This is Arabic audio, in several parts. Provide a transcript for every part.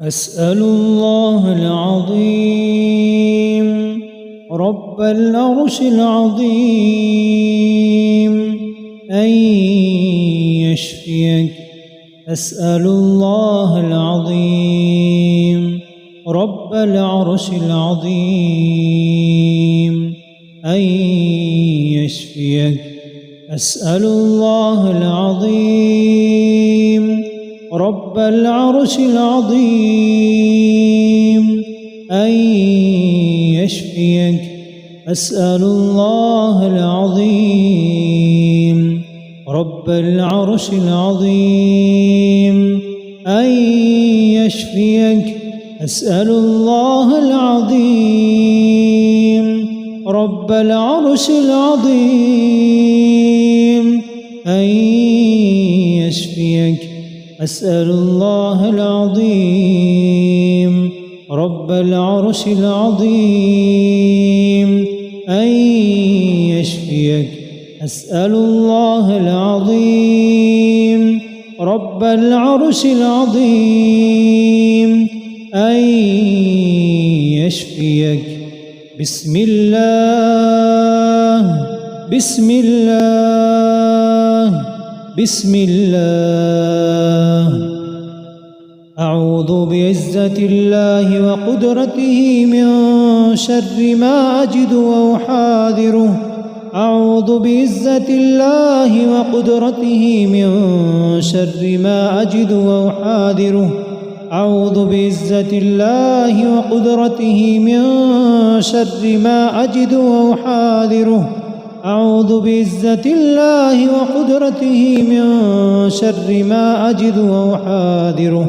أسأل الله العظيم رب العرش العظيم أن يشفيك. أسأل الله العظيم رب العرش العظيم أن يشفيك. أسأل الله العظيم رب العرش العظيم أن يشفيك. أسأل الله العظيم رب العرش العظيم أن يشفيك. أسأل الله العظيم رب العرش العظيم أن يشفيك. أسأل الله العظيم رب العرش العظيم أن يشفيك. أسأل الله العظيم رب العرش العظيم أن يشفيك. بسم الله بسم الله بسم الله. أعوذ بعزة الله وقدرته من شر ما أجد وأحاذره. أعوذ بعزة الله وقدرته من شر ما أجد وأحاذره. أعوذ بعزة الله وقدرته من شر ما أجد وأحاذره. أعوذ بعزة الله وقدرته من شر ما أجد وأحاذره.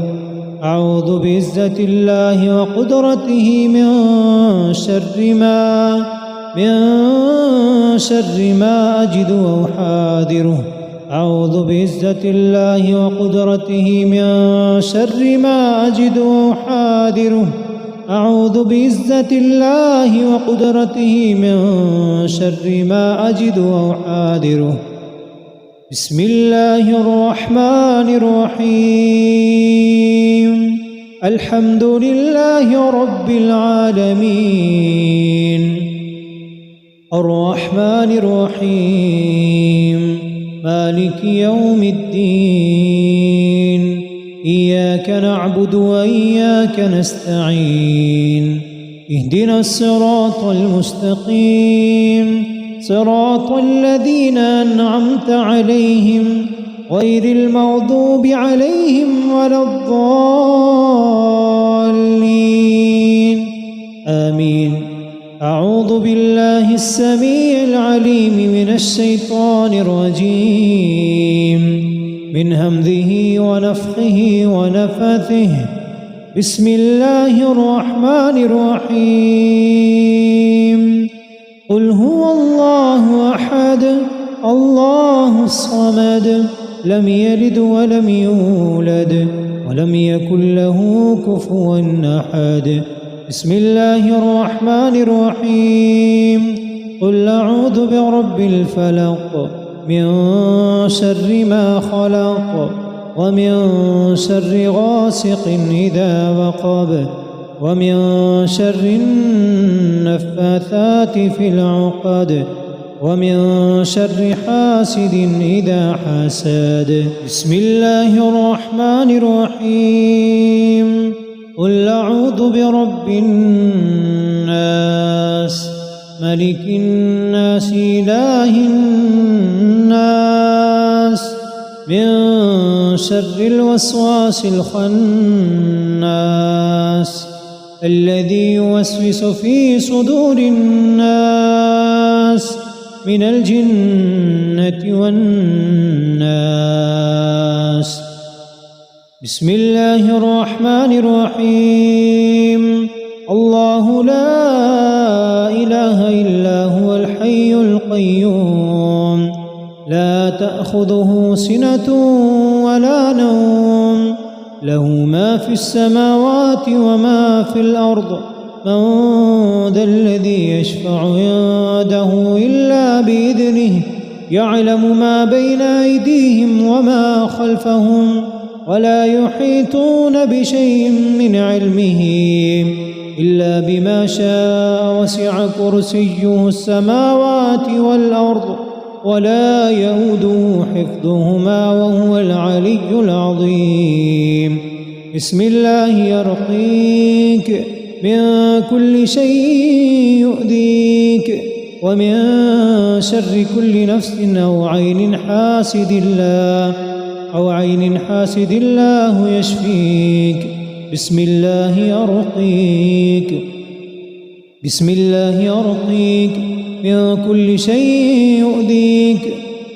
أعوذ بعزة الله وقدرته من شر ما أجد وأحاذره. أعوذ بعزة الله وقدرته من شر ما أجد وأحاذره. أعوذ بعزة الله وقدرته من شر ما أجد وأحاذره. بسم الله الرحمن الرحيم. الحمد لله رب العالمين الرحمن الرحيم مالك يوم الدين. إياك نعبد وإياك نستعين. اهدنا الصراط المستقيم صراط الذين أنعمت عليهم غير المغضوب عليهم ولا الضالين آمين. أعوذ بالله السميع العليم من الشيطان الرجيم من همزه ونفخه ونفثه. بسم الله الرحمن الرحيم. قل هو الله أحد الله الصمد لم يلد ولم يولد ولم يكن له كفوا أحد. بسم الله الرحمن الرحيم. قل أعوذ برب الفلق من شر ما خلق ومن شر غاسق إذا وقب ومن شر النفاثات في العقد ومن شر حاسد إذا حسد. بسم الله الرحمن الرحيم. قل أعوذ برب الناس ملك الناس إله الناس من شر الوسواس الخناس الذي يوسوس في صدور الناس من الجنة والناس. بسم الله الرحمن الرحيم. الله لا إله إلا هو الحي القيوم لا تأخذه سنة ولا نوم له ما في السماوات وما في الأرض. من ذا الذي يشفع عنده إلا بإذنه. يعلم ما بين أيديهم وما خلفهم ولا يحيطون بشيء من علمه إلا بما شاء وسع كرسيه السماوات والأرض ولا يؤوده حفظهما وهو العلي العظيم بسم الله يرقيك من كل شيء يؤذيك ومن شر كل نفس أو عين حاسد الله يشفيك بسم الله يرقيك من كل شيء يؤذيك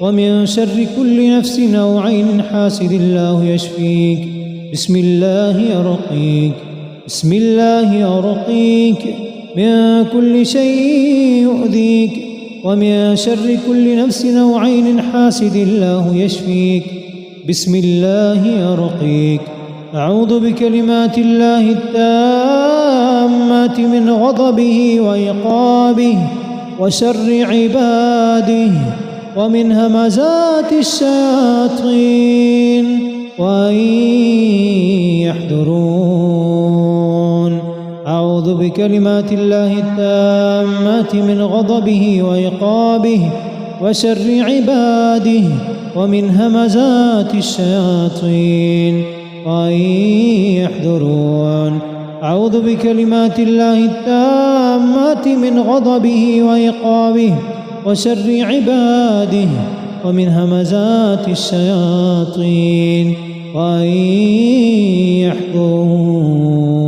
ومن شر كل نفس أو عين حاسد الله يشفيك بسم الله يرقيك من كل شيء يؤذيك ومن شر كل نفس أو عين حاسد الله يشفيك بسم الله يرقيك أعوذ بكلمات الله التامات من غضبه وعقابه وشر عباده ومن همزات الشياطين وأن يحضرون أعوذ بكلمات الله التامات من غضبه وعقابه وشر عباده ومن همزات الشياطين وأن يحضرون أعوذ بكلمات الله التامات من غضبه وعقابه وشر عباده ومن همزات الشياطين وأن يحضرون